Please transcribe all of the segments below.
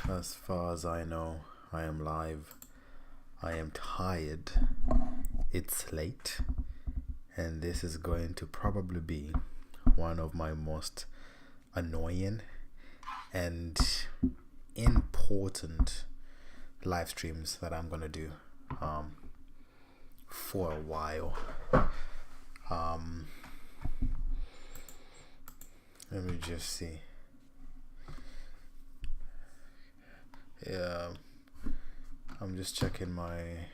As far as I know, I am live. I am tired. It's late. And this is going to probably be one of my most annoying and important live streams that I'm going to do for a while. Let me just see. Yeah, I'm just checking my.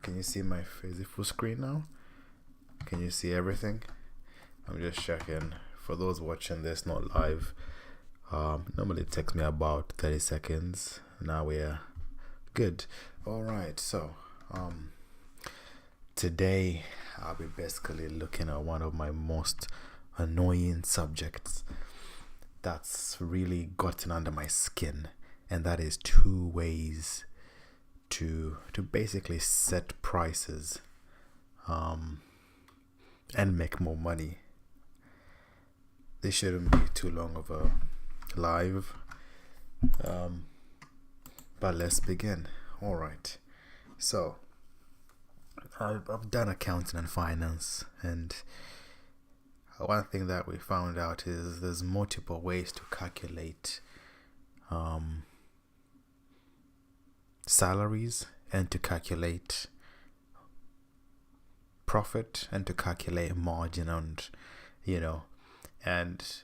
Can you see my face full screen now? Can you see everything? I'm just checking. For those watching this not live, normally it takes me about 30 seconds. Now we're good. All right, so today I'll be basically looking at one of my most annoying subjects that's really gotten under my skin, and that is two ways to basically set prices and make more money. This shouldn't be too long of a live, but let's begin. All right, so I've done accounting and finance, and one thing that we found out is there's multiple ways to calculate salaries, and to calculate profit, and to calculate margin, and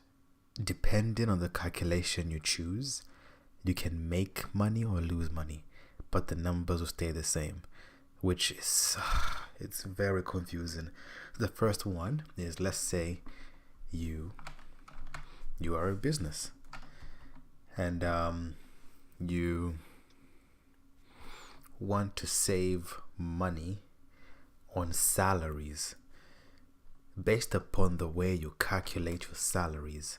depending on the calculation you choose, you can make money or lose money, but the numbers will stay the same, which is it's very confusing. The first one is, let's say you are a business, and you want to save money on salaries. Based upon the way you calculate your salaries,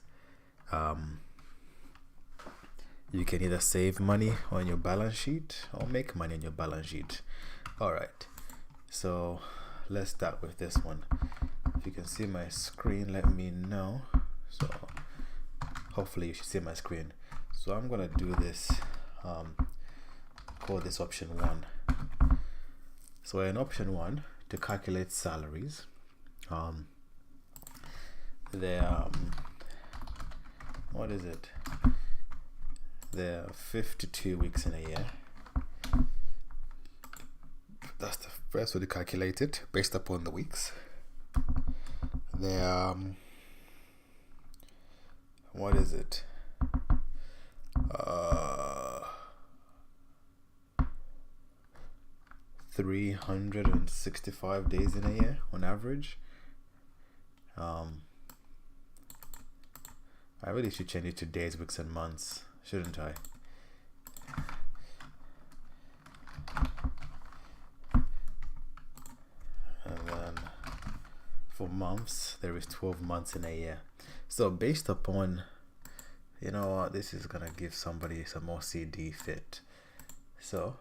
you can either save money on your balance sheet or make money on your balance sheet. All right, so let's start with this one. If you can see my screen, let me know. So hopefully you should see my screen. So I'm gonna do this, call this option 1. So in option 1, to calculate salaries, there what is it? There are 52 weeks in a year. That's the first way to calculate it, based upon the weeks. There what is it? 365 days in a year on average. I really should change it to days, weeks, and months, shouldn't I? And then for months, there is 12 months in a year. So based upon, this is gonna give somebody some OCD fit. So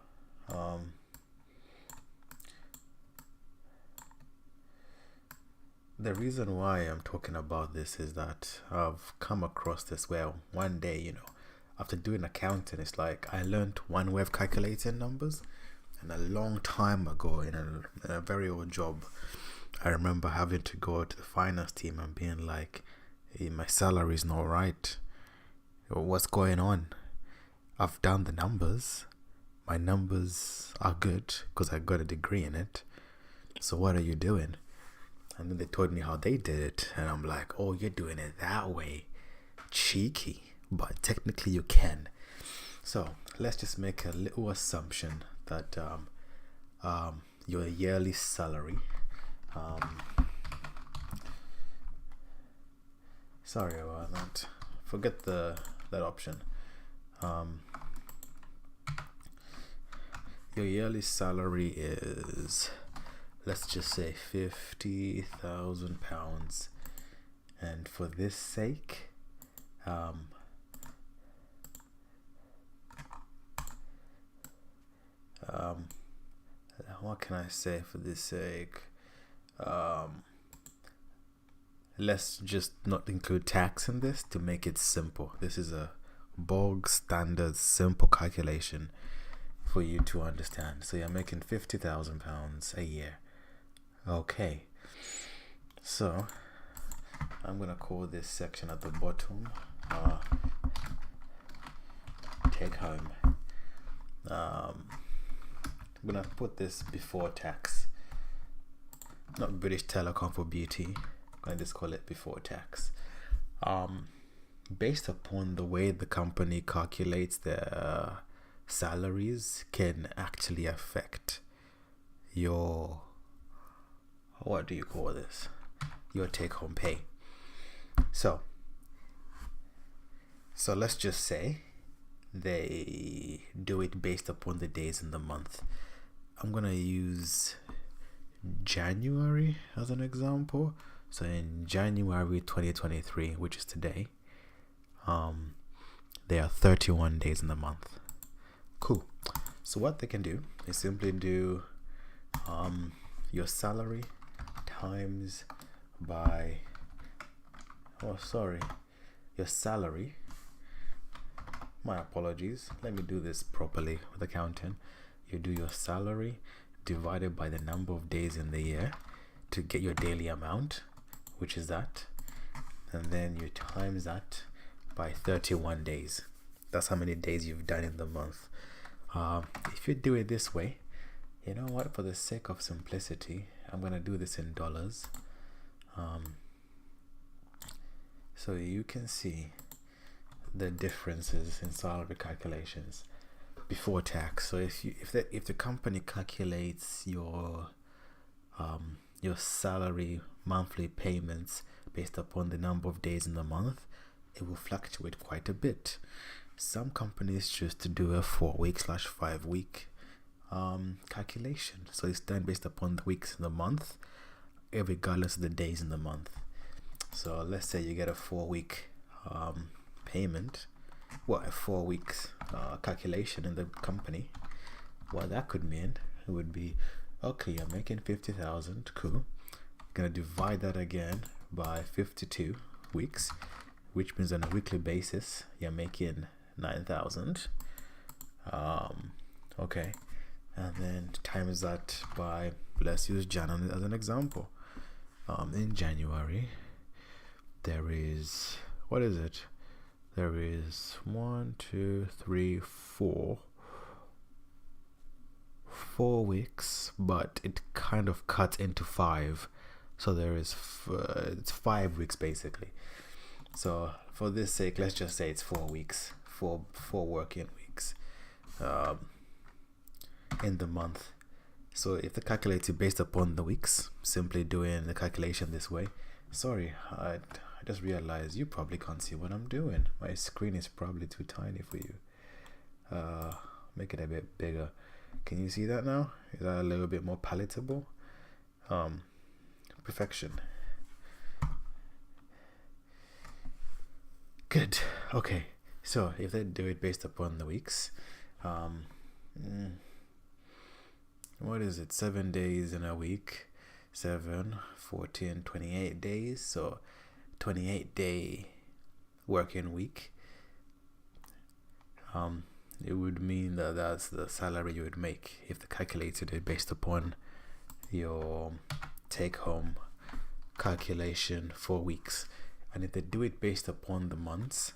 the reason why I'm talking about this is that I've come across this where one day, after doing accounting, it's like I learned one way of calculating numbers. And a long time ago, in a very old job, I remember having to go to the finance team and being like, hey, my salary is not right. What's going on? I've done the numbers. My numbers are good because I got a degree in it. So what are you doing? And then they told me how they did it, and I'm like, oh, you're doing it that way. Cheeky, but technically you can. So let's just make a little assumption that your yearly salary, sorry about that, forget that option. Your yearly salary is, let's just say, £50,000, and for this sake, what can I say for this sake? Let's just not include tax in this to make it simple. This is a bog standard simple calculation for you to understand. So you're making £50,000 a year. Okay, so I'm gonna call this section at the bottom take home. I'm gonna put this before tax, not British Telecom for beauty. I'm gonna just call it before tax. Based upon the way the company calculates their salaries can actually affect your, what do you call this, your take-home pay. So let's just say they do it based upon the days in the month. I'm gonna use January as an example. So in January 2023, which is today, there are 31 days in the month. Cool. So what they can do is simply do your salary times by your salary, my apologies, let me do this properly with accounting. You do your salary divided by the number of days in the year to get your daily amount, which is that, and then you times that by 31 days. That's how many days you've done in the month. If you do it this way, you know what, for the sake of simplicity, I'm gonna do this in dollars, so you can see the differences in salary calculations before tax. So if the company calculates your salary monthly payments based upon the number of days in the month, it will fluctuate quite a bit. Some companies choose to do a 4-week/5 week calculation, so it's done based upon the weeks in the month, regardless of the days in the month. So let's say you get a 4-week payment, a 4 weeks calculation in the company. What that could mean, it would be, okay, you're making 50,000, cool, gonna divide that again by 52 weeks, which means on a weekly basis you're making 9,000. Okay, and then times that by, let's use January as an example. In January there is, what is it, there is 4 weeks, but it kind of cuts into 5, so there is it's 5 weeks basically. So for this sake, let's just say it's 4 weeks, four working weeks in the month. So if they calculate it based upon the weeks, simply doing the calculation this way. Sorry, I just realized you probably can't see what I'm doing. My screen is probably too tiny for you. Make it a bit bigger. Can you see that now? Is that a little bit more palatable? Perfection. Good. Okay, so if they do it based upon the weeks, what is it, 7 days in a week, 7, 14, 28 days, so 28-day working week. It would mean that that's the salary you would make if they calculated it based upon your take-home calculation for weeks. And if they do it based upon the months,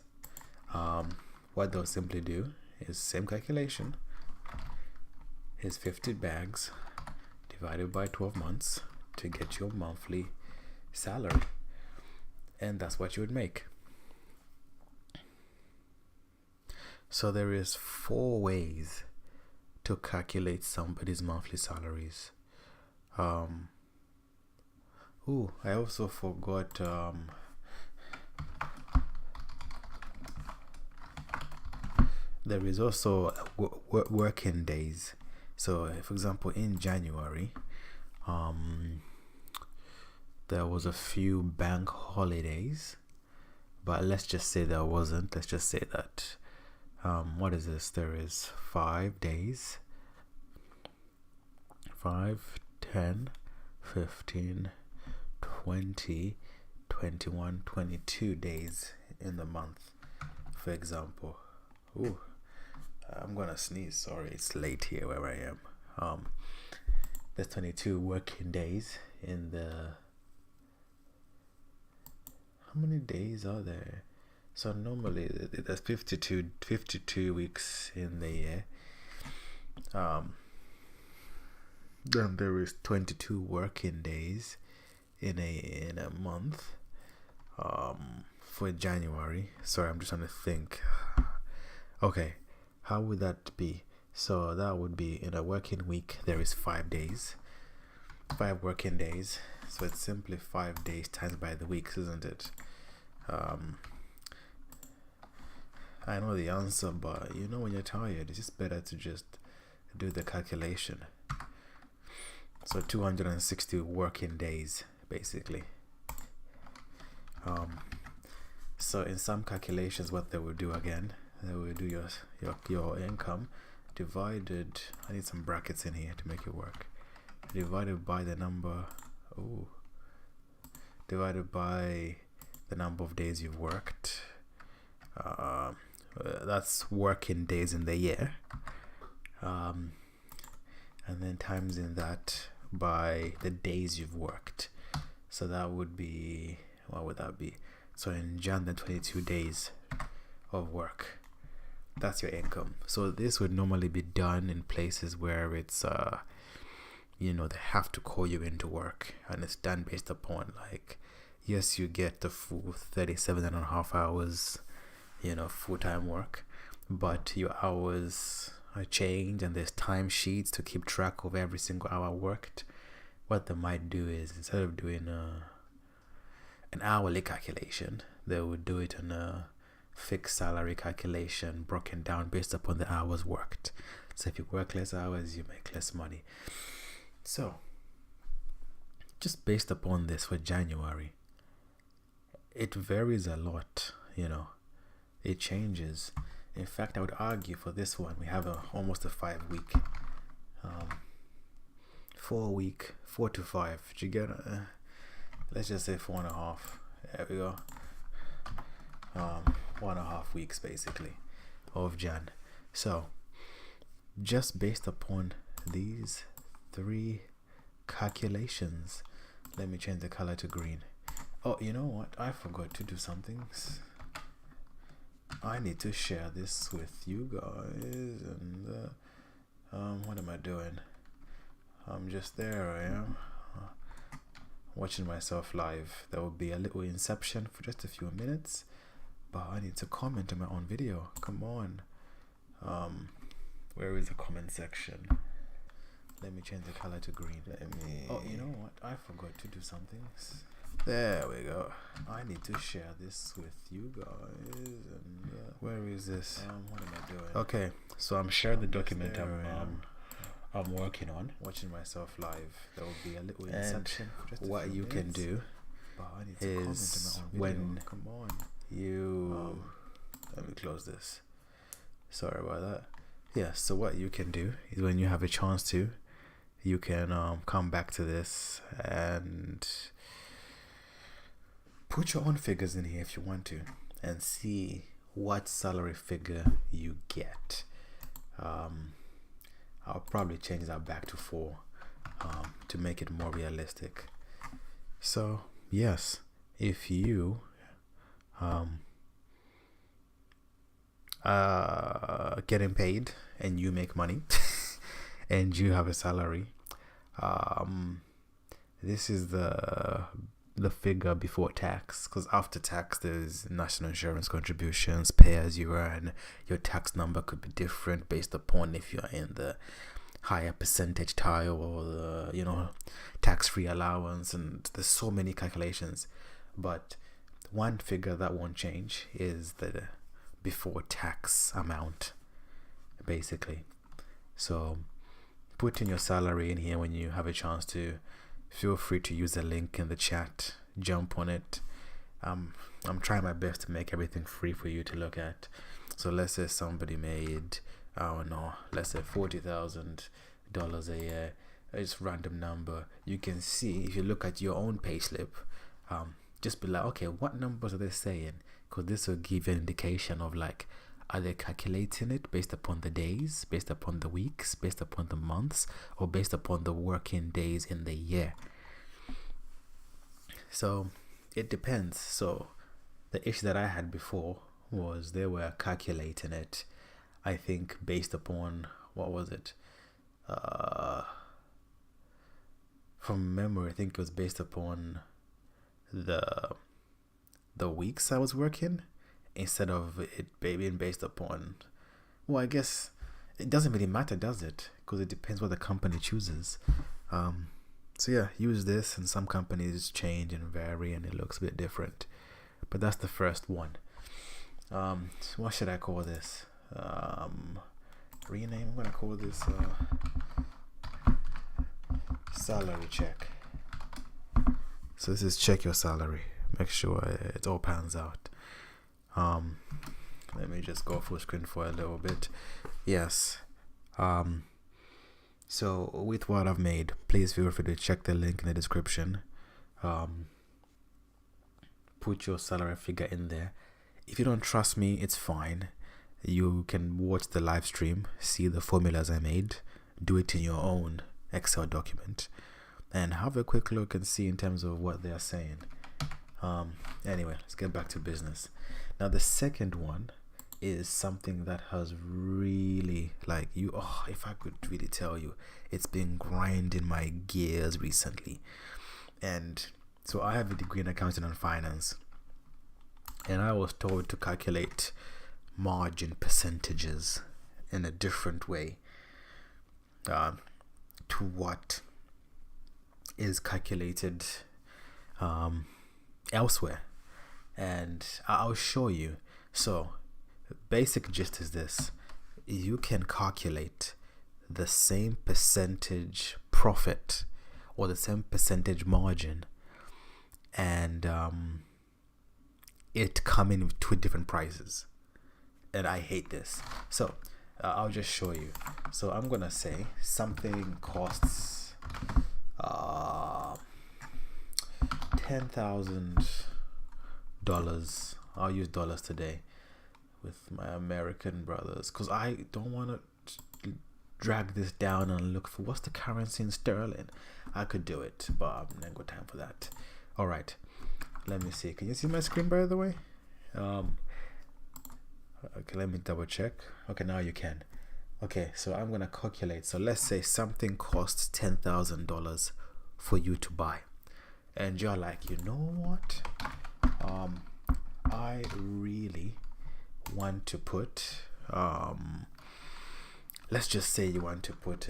what they'll simply do is same calculation, is 50 bags divided by 12 months to get your monthly salary, and that's what you would make. So there is 4 ways to calculate somebody's monthly salaries. I also forgot there is also working days. So for example, in January there was a few bank holidays, but let's just say there wasn't. Let's just say that what is this, there is 5 days, 5, 10, 15, 20, 21, 22 days in the month, for example. Ooh, I'm gonna sneeze. Sorry, it's late here where I am. There's 22 working days in the. How many days are there? So normally there's 52 weeks in the year. Then there is 22 working days in a month. For January. Sorry, I'm just trying to think. Okay, how would that be? So that would be in a working week there is 5 days. 5 working days. So it's simply 5 days times by the weeks, isn't it? I know the answer, but you know when you're tired, it's just better to just do the calculation. So 260 working days, basically. So in some calculations, what they will do again, they will do your income divided. I need some brackets in here to make it work. Divided by the number. Divided by the number of days you've worked. That's working days in the year. And then times in that by the days you've worked. So that would be, what would that be? So in Jan, the 22 days of work. That's your income. So this would normally be done in places where it's they have to call you into work, and it's done based upon, like, yes, you get the full 37.5 hours, full-time work, but your hours are changed, and there's time sheets to keep track of every single hour worked. What they might do is, instead of doing an hourly calculation, they would do it on a fixed salary calculation broken down based upon the hours worked. So if you work less hours, you make less money. So just based upon this for January, it varies a lot. It changes. In fact, I would argue for this one we have almost a 5 week 4 to 5. Did you get let's just say 4.5. There we go. 1.5 weeks basically of Jan. So just based upon these 3 calculations, let me change the color to green. Oh, you know what? I forgot to do something. I need to share this with you guys, and what am I doing? I'm just there. I am watching myself live. There will be a little inception for just a few minutes, but I need to comment on my own video. Come on. Where is the comment section? Let me change the color to green. Oh, you know what? I forgot to do something. There we go. I need to share this with you guys. And where is this? What am I doing? Okay, so I'm sharing the document I'm working on. Watching myself live. There will be a little inception. What you can do is when you let me close this. Sorry about that. Yeah. So what you can do is when you have a chance to, you can come back to this and put your own figures in here if you want to, and see what salary figure you get. I'll probably change that back to 4 to make it more realistic. So yes, if you getting paid and you make money and you have a salary, this is the figure before tax, because after tax there's national insurance contributions, pay as you earn. Your tax number could be different based upon if you're in the higher percentage tile or the tax-free allowance, and there's so many calculations. But one figure that won't change is the before tax amount, basically. So put in your salary in here when you have a chance to. Feel free to use the link in the chat. Jump on it. I'm trying my best to make everything free for you to look at. So let's say somebody made, let's say $40,000 a year. It's random number. You can see if you look at your own payslip, just be like, okay, what numbers are they saying? Because this will give you an indication of like Are they calculating it based upon the days, based upon the weeks, based upon the months, or based upon the working days in the year? So it depends. So the issue that I had before was they were calculating it, I think, based upon, what was it? From memory, I think it was based upon the weeks I was working, instead of it being based upon, well, I guess it doesn't really matter, does it? Because it depends what the company chooses. So yeah, use this, and some companies change and vary and it looks a bit different. But that's the first one. What should I call this? Rename. I'm gonna call this salary check. So this is check your salary. Make sure it all pans out. Let me just go full screen for a little bit. Yes. So with what I've made, please feel free to check the link in the description. Put your salary figure in there. If you don't trust me, it's fine. You can watch the live stream, see the formulas I made, do it in your own Excel document, and have a quick look and see in terms of what they are saying. Anyway, let's get back to business. Now the second one is something that has really, like, if I could really tell you, it's been grinding my gears recently. And so I have a degree in accounting and finance, and I was told to calculate margin percentages in a different way to what is calculated elsewhere, and I'll show you. So basic gist is this: you can calculate the same percentage profit or the same percentage margin, and it come in with two different prices, and I hate this. So I'll just show you. So I'm gonna say something costs $10,000. I'll use dollars today with my American brothers, because I don't want to drag this down and look for what's the currency in sterling. I could do it, but I haven't got time for that. All right, let me see. Can you see my screen, by the way? Okay, let me double check. Okay, now you can. Okay, so I'm gonna calculate. So let's say something costs $10,000 for you to buy, and you're like, you know what? I really want to put. Let's just say you want to put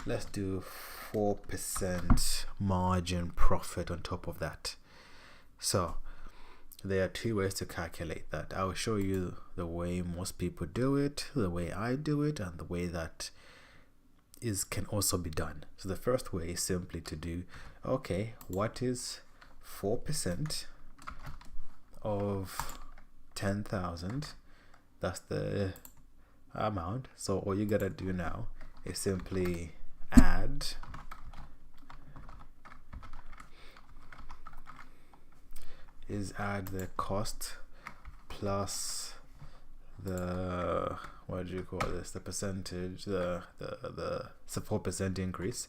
let's do 4% margin profit on top of that. So there are two ways to calculate that. I will show you the way most people do it, the way I do it, and the way that can also be done. So the first way is simply to do, okay, what is 4% of 10,000? That's the amount. So all you gotta do now is simply add the cost plus the, what do you call this, the percentage, the 4% increase,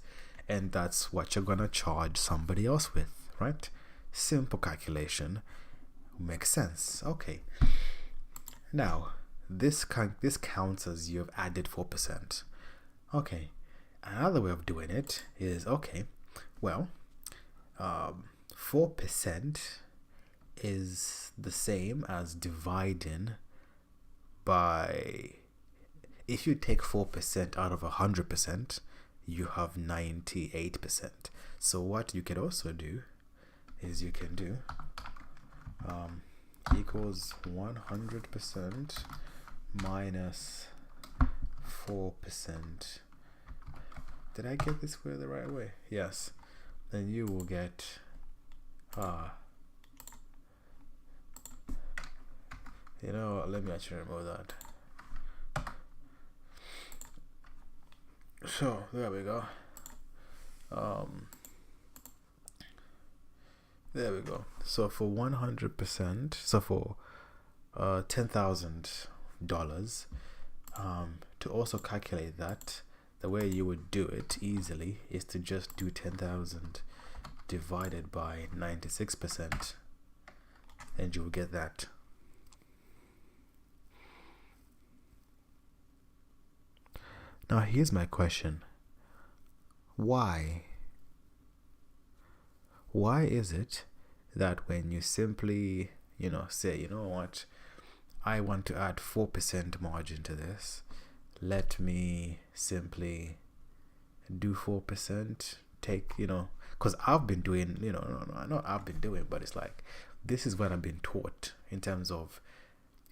and that's what you're gonna charge somebody else with, right? Simple calculation, makes sense. Okay, now this counts as you've added 4%. Okay, another way of doing it is, okay, well, 4% is the same as dividing by, if you take 4% out of 100%, you have 98%. So what you can also do is you can do equals 100% minus 4%. Did I get this the right way? Yes. Then you will get you know, let me actually remove that. So there we go. There we go. So for 100%, so for $10,000, to also calculate that, the way you would do it easily is to just do 10,000 divided by 96%, and you will get that. Now here's my question. Why is it that when you simply, say, you know what, I want to add 4% margin to this, let me simply do 4%, take, because I've been doing, not I've been doing, but it's like, this is what I've been taught in terms of,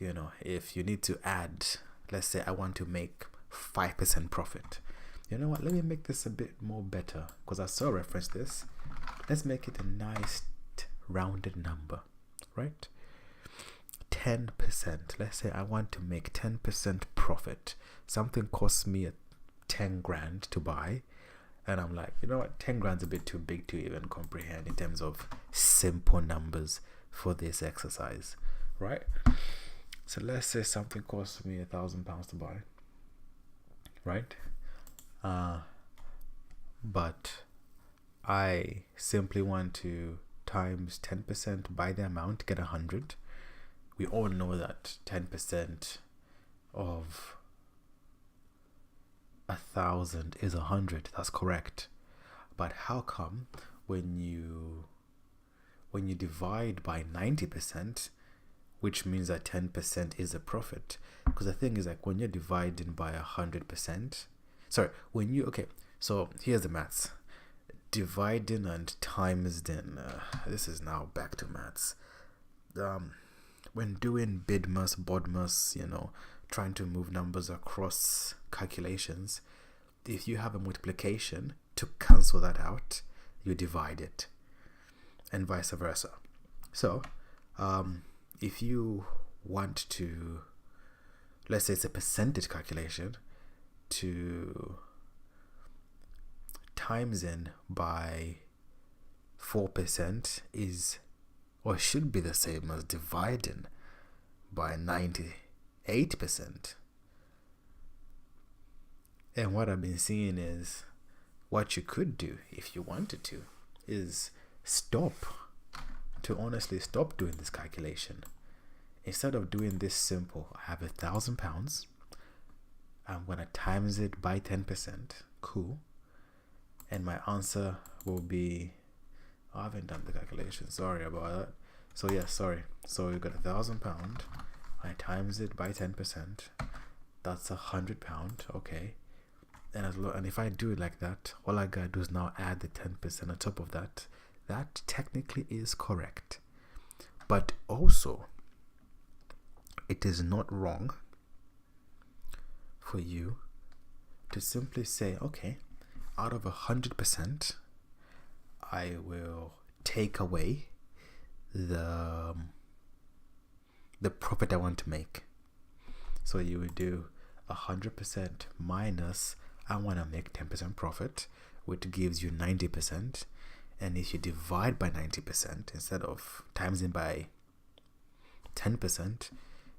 if you need to add, let's say I want to make 5% profit. You know what, let me make this a bit more better, because I saw reference this. Let's make it a nice rounded number, right? 10%. Let's say I want to make 10% profit. Something costs me 10 grand to buy, and I'm like, you know what, 10 grand's a bit too big to even comprehend in terms of simple numbers for this exercise, right? So let's say something costs me £1,000 to buy, right? But I simply want to times 10% by the amount, get 100. We all know that 10% of 1,000 is 100. That's correct. But how come when you divide by 90%, which means that 10% is a profit? Because the thing is, like, when you're dividing by 100%, so here's the maths. Dividing and times, then this is now back to maths. When doing BIDMAS, BODMAS, trying to move numbers across calculations, if you have a multiplication, to cancel that out, you divide it, and vice versa. So if you want to, let's say it's a percentage calculation, to times in by 4% is, or should be, the same as dividing by 98%. And what I've been seeing is, what you could do if you wanted to is honestly stop doing this calculation. Instead of doing this simple, I have £1,000, I'm gonna times it by 10%. Cool. And my answer will be, I haven't done the calculation, sorry about that. So yes, sorry. So we've got £1,000. I times it by 10%. That's £100. Okay. And if I do it like that, all I gotta do is now add the 10% on top of that. That technically is correct. But also, it is not wrong for you to simply say, okay, out of 100%, I will take away the profit I want to make. So you would do 100% minus, I want to make 10% profit, which gives you 90%. And if you divide by 90% instead of timesing by 10%,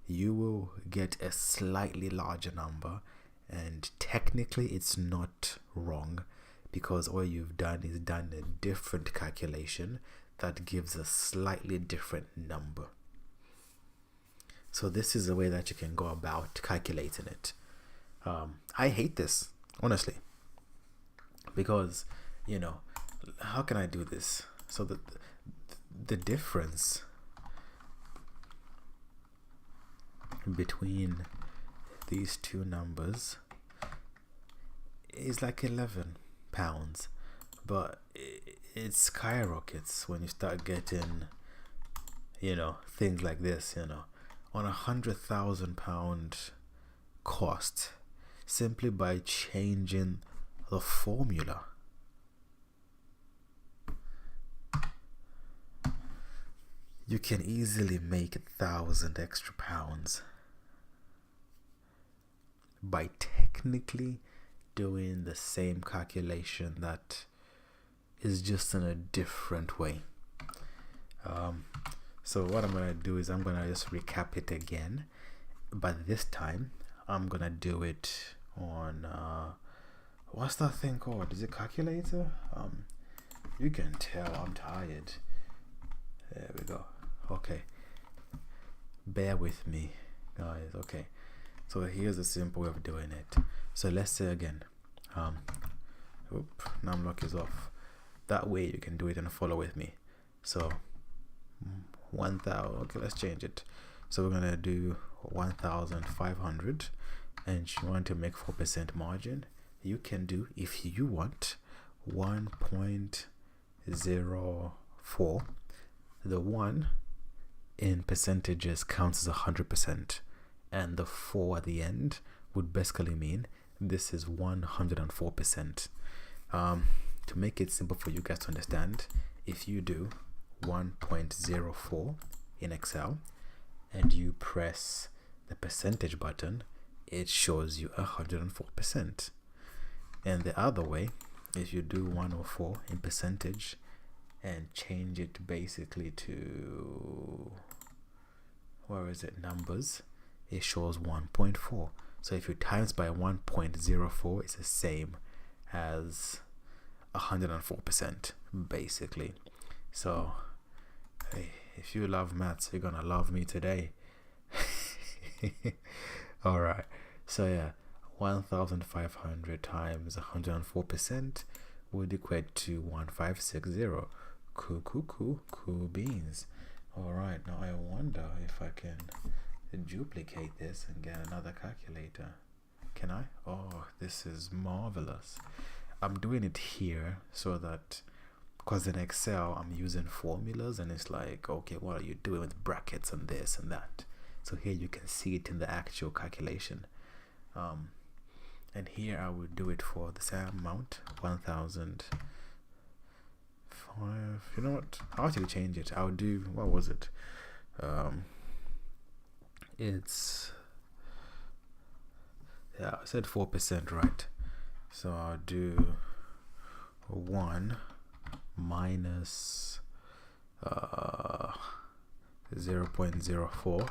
you will get a slightly larger number. And technically it's not wrong, because all you've done is done a different calculation that gives a slightly different number. So this is the way that you can go about calculating it. I hate this, honestly, because, how can I do this? So the difference between these two numbers is like £11, but it skyrockets when you start getting, things like this, on £100,000 cost, simply by changing the formula. You can easily make £1,000 extra by technically doing the same calculation that is just in a different way. So what I'm gonna do is I'm gonna just recap it again, but this time I'm gonna do it on what's that thing called? Is it calculator? You can tell I'm tired. There we go. Okay, bear with me, guys. Okay, so here's a simple way of doing it. So let's say again, numlock is off. That way you can do it and follow with me. So 1,000. Okay, let's change it. So we're gonna do 1,500, and you want to make 4% margin. You can do, if you want, 1.04. The 1 in percentages counts as 100%, and the 4 at the end would basically mean this is 104%. To make it simple for you guys to understand, if you do 1.04 in Excel and you press the percentage button, it shows you 104%. And the other way, if you do 104 in percentage and change it basically to, where is it, numbers, it shows 1.4. So if you times by 1.04, it's the same as 104% basically. So hey, if you love maths, you're gonna love me today. All right, so yeah, 1,500 times 104% would equate to 1560. Cool beans. All right, now I wonder if I can duplicate this and get another calculator. Can I? Oh, this is marvelous. I'm doing it here so that, because in Excel I'm using formulas and it's like, okay, what are you doing with brackets and this and that? So here you can see it in the actual calculation. And here I would do it for the same amount, 1,005. You know what? I'll actually change it. I'll do, what was it? It's, yeah, I said 4%, right? So I'll do 1 minus 0.04,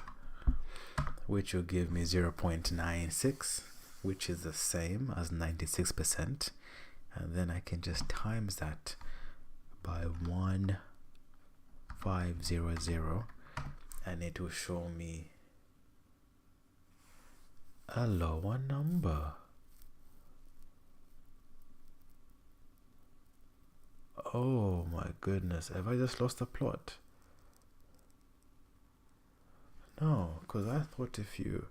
which will give me 0.96, which is the same as 96%. And then I can just times that by 1,500, and it will show me a lower number. Oh my goodness, have I just lost the plot? No, because I thought if you...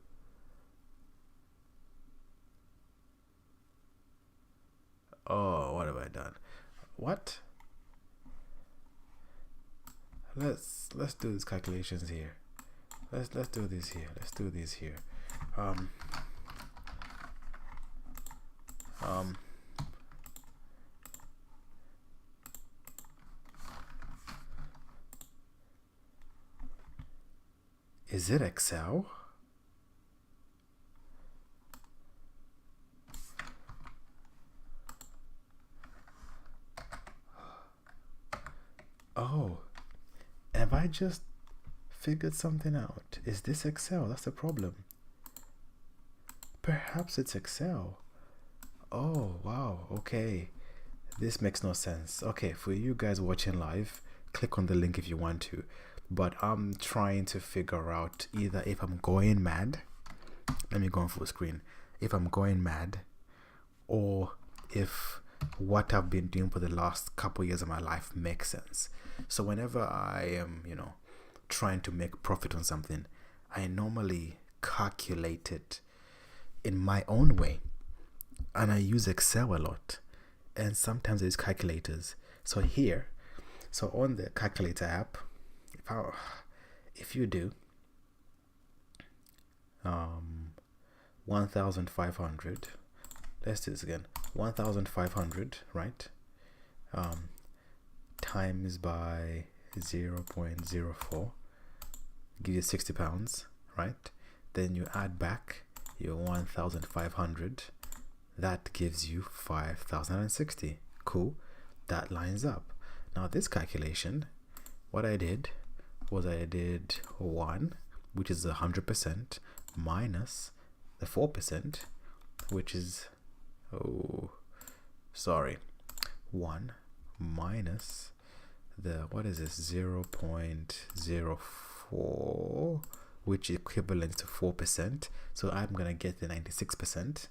Oh, what have I done? What? Let's do these calculations here. Let's do this here. Let's do this here. Is it Excel? Oh, have I just figured something out? Is this Excel? That's the problem. Perhaps it's Excel. Oh, wow. Okay. This makes no sense. Okay, for you guys watching live, click on the link if you want to. But I'm trying to figure out either if I'm going mad. Let me go on full screen. If I'm going mad, or if what I've been doing for the last couple years of my life makes sense. So whenever I am, trying to make profit on something, I normally calculate it in my own way. And I use Excel a lot. And sometimes there's calculators. So here, so on the calculator app, if you do 1,500, let's do this again, 1,500, right, times by 0.04 give you 60 pounds, right? Then you add back your 1,500, that gives you 5,060. Cool, that lines up. Now this calculation what I did was I did 1, which is 100%, minus the 4%, which is 1 minus the, what is this, 0.04, which is equivalent to 4%. So I'm gonna get the 96%,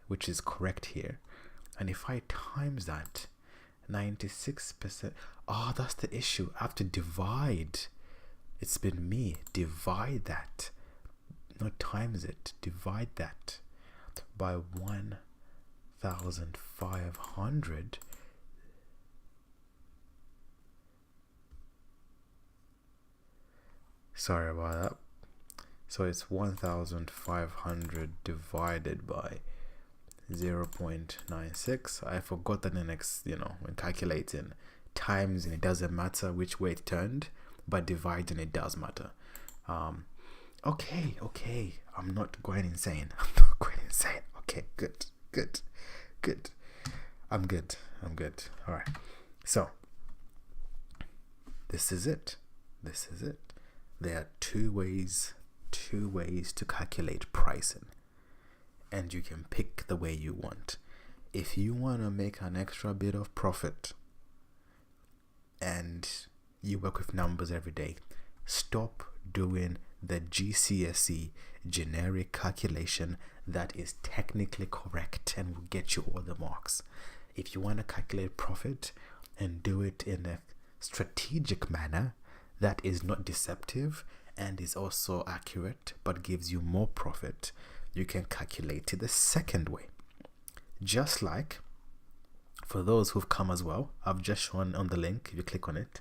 which is correct here. And if I times that 96%, that's the issue. I have to divide. It's been me. Divide that, not times it. Divide that by 1,500. Sorry about that. So it's 1,500 divided by 0.96. I forgot that when calculating times, and it doesn't matter which way it turned, but dividing it does matter. Okay, I'm not going insane. Okay, good. I'm good. All right. So this is it. There are two ways to calculate pricing, and you can pick the way you want. If you want to make an extra bit of profit and you work with numbers every day, stop doing the GCSE generic calculation that is technically correct and will get you all the marks. If you want to calculate profit and do it in a strategic manner that is not deceptive and is also accurate but gives you more profit, you can calculate it the second way. Just like for those who've come as well, I've just shown on the link, if you click on it,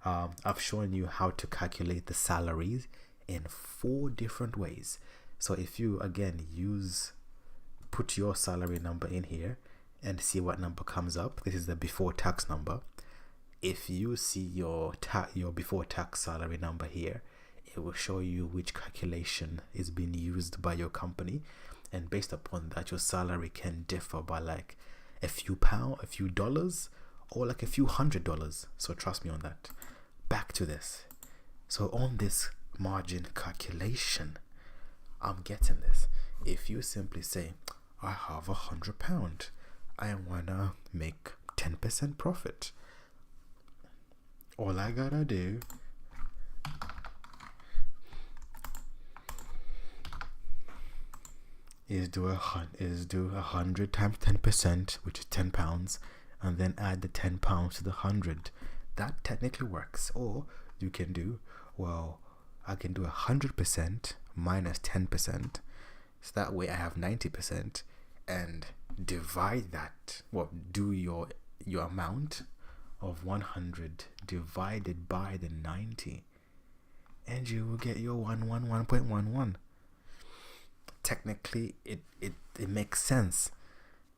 I've shown you how to calculate the salaries in 4 different ways. So if you again put your salary number in here and see what number comes up, this is the before tax number. If you see your before tax salary number here, it will show you which calculation is being used by your company, and based upon that your salary can differ by like a few pounds, a few dollars, or like a few $100. So trust me on that. Back to this. So on this margin calculation, I'm getting this. If you simply say, I have £100, I wanna make 10% profit, all I gotta do is do 100 times 10%, which is £10, and then add the £10 to the 100. That technically works. Or you can do, I can do 100% minus 10%, so that way I have 90%, and divide that. Do your amount of 100 divided by the 90, and you will get your 111.11. Technically it makes sense,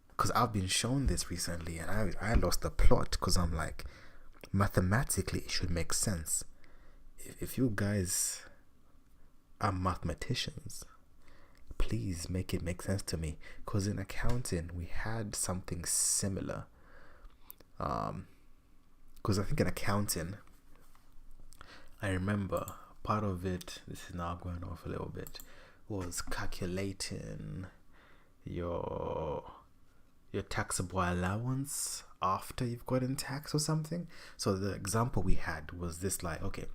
because I've been shown this recently and I lost the plot, because I'm like, mathematically it should make sense. If you guys are mathematicians, please make it make sense to me, because in accounting we had something similar. Because I think in accounting, I remember part of it, this is now going off a little bit, was calculating your taxable allowance after you've gotten tax or something. So the example we had was this, like, okay,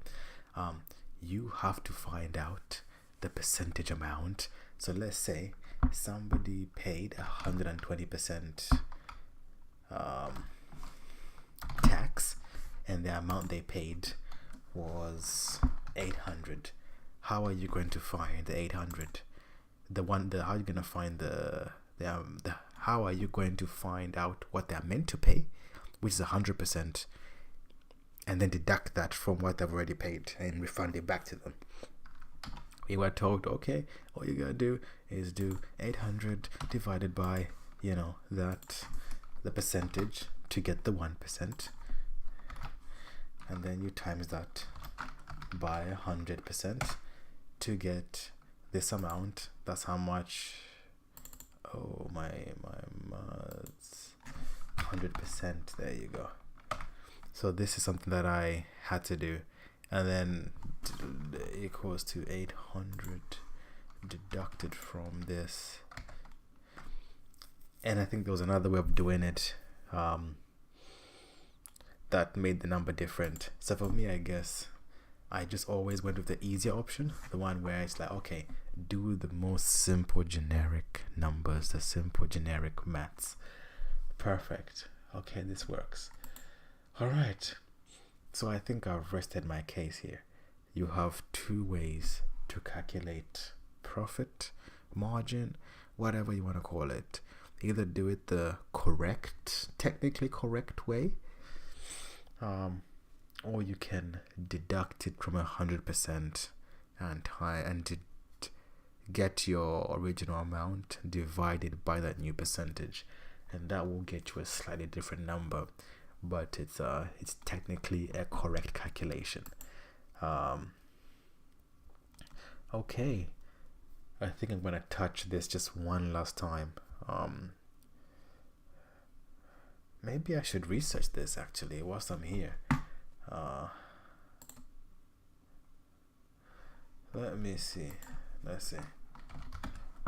you have to find out the percentage amount. So let's say somebody paid 120% tax, and the amount they paid was 800. How are you going to find the 800? How are you going to find how are you going to find out what they're meant to pay, which is 100%, and then deduct that from what they've already paid and refund it back to them? We were told, okay, all you gotta do is do 800 divided by, the percentage to get the 1%, and then you times that by 100% to get this amount. That's how much. Oh my maths. 100%. There you go. So this is something that I had to do, and then equals to 800 deducted from this. And I think there was another way of doing it that made the number different. So for me, I guess I just always went with the easier option, the one where it's like, okay, do the most simple generic numbers, the simple generic maths. Perfect. Okay, this works. All right. So I think I've rested my case here. You have two ways to calculate profit, margin, whatever you want to call it. Either do it the correct, technically correct way, or you can deduct it from 100% and get your original amount divided by that new percentage, and that will get you a slightly different number, but it's technically a correct calculation. Okay, I think I'm gonna touch this just one last time. Maybe I should research this actually whilst I'm here. Let me see. Let's see.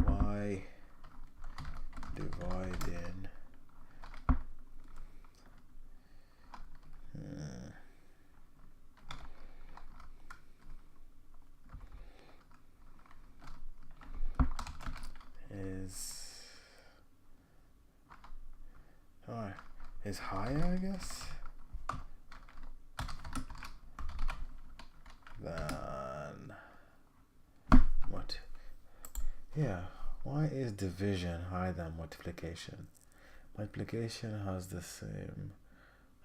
Y dividing is higher, I guess, than what? Yeah, why is division higher than multiplication? Multiplication has the same.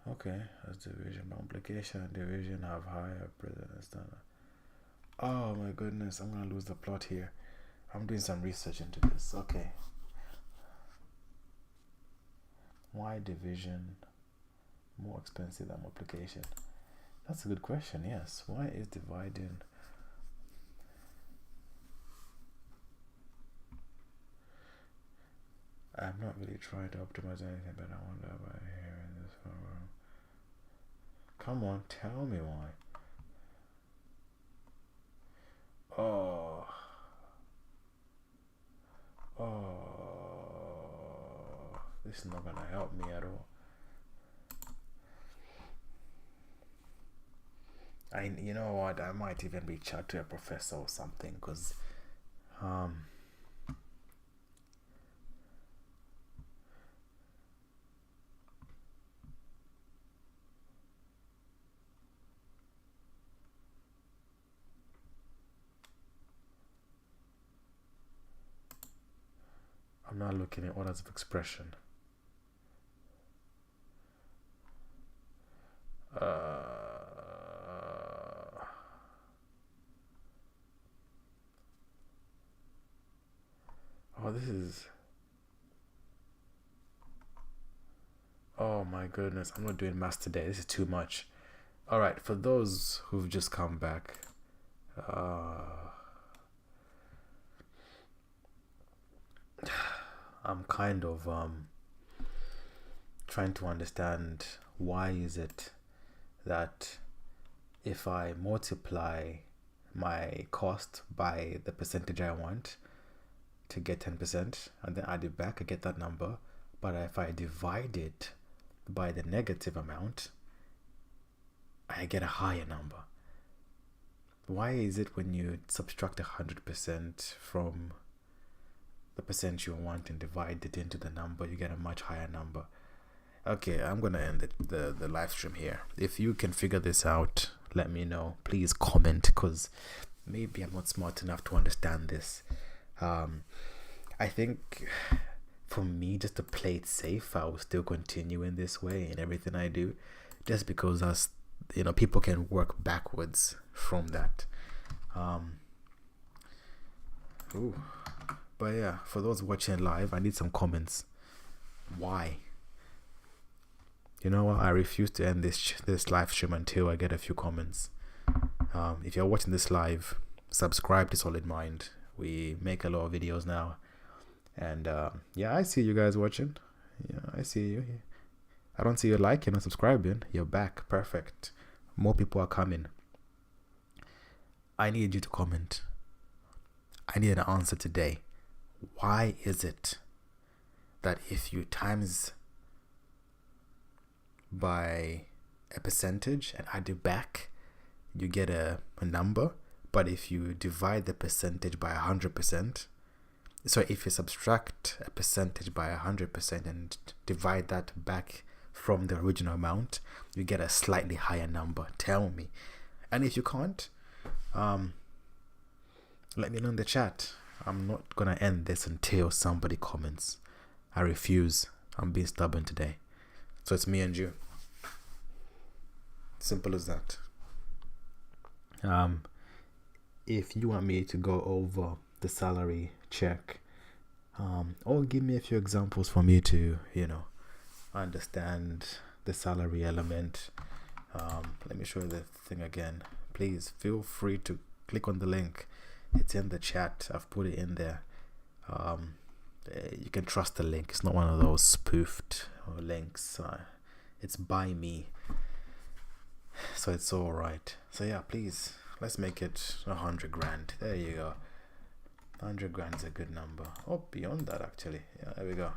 Okay, as division. Multiplication and division have higher precedence than. Oh my goodness, I'm gonna lose the plot here. I'm doing some research into this. Okay. Why division more expensive than multiplication? That's a good question. Yes. Why is dividing? I'm not really trying to optimize anything, but I wonder why here in this one. Come on, tell me why. Oh, this is not gonna help me at all. You know what? I might even reach out to a professor or something, because I'm not looking at orders of expression. Oh, this is. Oh my goodness, I'm not doing maths today. This is too much. All right, for those who've just come back, I'm kind of trying to understand why is it that if I multiply my cost by the percentage I want to get 10% and then add it back, I get that number. But if I divide it by the negative amount, I get a higher number. Why is it when you subtract 100% from the percent you want and divide it into the number, you get a much higher number? Okay, I'm gonna end the live stream here. If you can figure this out, let me know. Please comment, because maybe I'm not smart enough to understand this. I think for me, just to play it safe, I will still continue in this way in everything I do, just because people can work backwards from that. But yeah, for those watching live, I need some comments. Why? You know what? I refuse to end this live stream until I get a few comments. If you're watching this live, subscribe to Solid Mind. We make a lot of videos now, and yeah, I see you guys watching. Yeah, I see you. I don't see you liking and subscribing. You're back. Perfect. More people are coming. I need you to comment. I need an answer today. Why is it that if you times by a percentage and add it back, you get a number, but if you divide the percentage by 100%, so if you subtract a percentage by 100% and divide that back from the original amount, you get a slightly higher number? Tell me. And if you can't, let me know in the chat. I'm not gonna end this until somebody comments. I refuse. I'm being stubborn today. So it's me and you. Simple as that. If you want me to go over the salary check, or give me a few examples for me to, understand the salary element. Let me show you the thing again. Please feel free to click on the link. It's in the chat. I've put it in there. You can trust the link. It's not one of those spoofed links. It's by me, so it's all right. So yeah, please, let's make it 100 grand. There you go. 100 grand is a good number. Oh, beyond that actually. Yeah, there we go.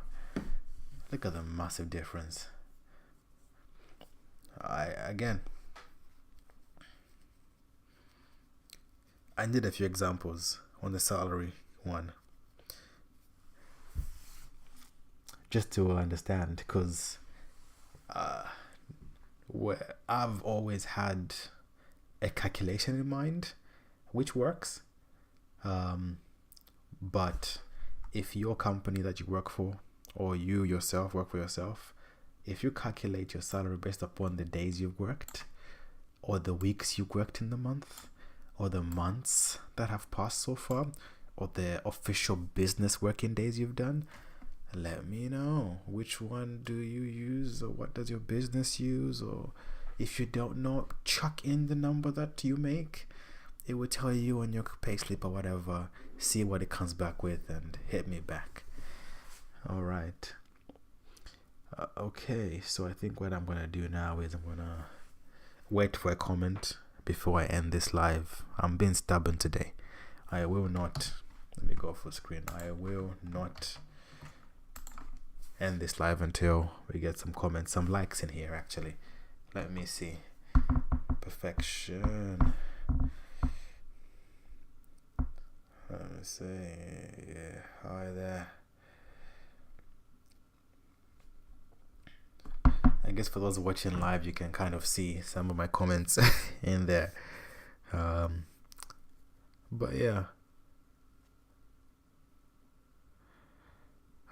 Look at the massive difference. I did a few examples on the salary one, just to understand, because I've always had a calculation in mind which works, but if your company that you work for, or you yourself work for yourself, if you calculate your salary based upon the days you've worked, or the weeks you worked in the month, or the months that have passed so far, or the official business working days you've done, let me know which one do you use, or what does your business use. Or if you don't know, chuck in the number that you make. It will tell you on your payslip or whatever. See what it comes back with and hit me back. All right. Okay, so I think what I'm gonna do now is I'm gonna wait for a comment before I end this live. I'm being stubborn today. I will not, let me go full screen. I will not end this live until we get some comments, some likes in here actually. Let me see. Perfection. Let me see. Yeah, hi there. I guess for those watching live, you can kind of see some of my comments in there. But yeah,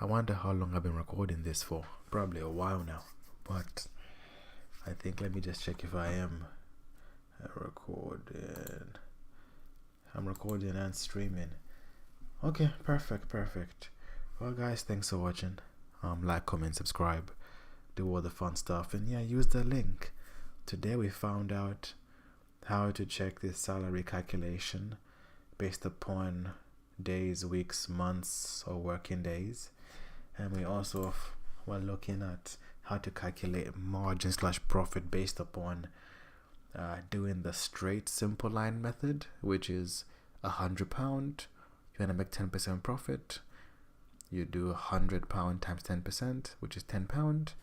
I wonder how long I've been recording this for. Probably a while now, but I think, let me just check if I am recording. I'm recording and streaming. Okay, perfect. Well guys, thanks for watching. Like, comment, subscribe, do all the fun stuff, and yeah, use the link. Today we found out how to check this salary calculation based upon days, weeks, months, or working days. And we also were looking at how to calculate margin / profit based upon doing the straight simple line method, which is £100. You want to make 10% profit, you do £100 times 10%, which is £10,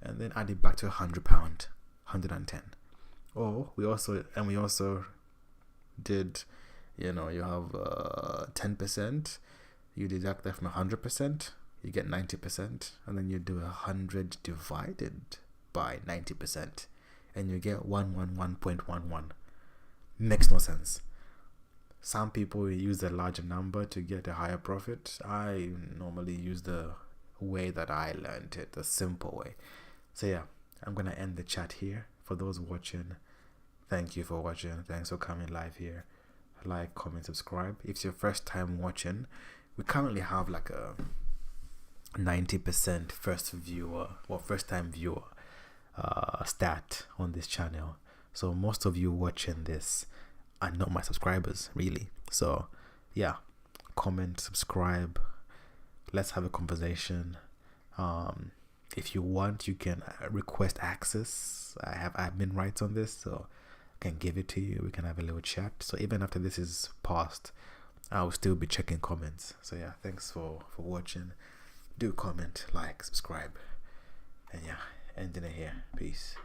and then add it back to £100, 110. Or we also did, you have 10%, you deduct that from 100%, you get 90%, and then you do 100 divided by 90%, and you get 111.11. Makes no sense. Some people use a larger number to get a higher profit. I normally use the way that I learned it, the simple way. So yeah, I'm gonna end the chat here. For those watching, thank you for watching. Thanks for coming live here. Like, comment, subscribe. If it's your first time watching, we currently have like a 90% first time viewer stat on this channel. So most of you watching this are not my subscribers, really. So yeah, comment, subscribe, let's have a conversation. if you want, you can request access. I have admin rights on this, so I can give it to you. We can have a little chat. So even after this is passed, I'll still be checking comments. So yeah, thanks for watching. Do comment, like, subscribe, and yeah, ending it here. Peace.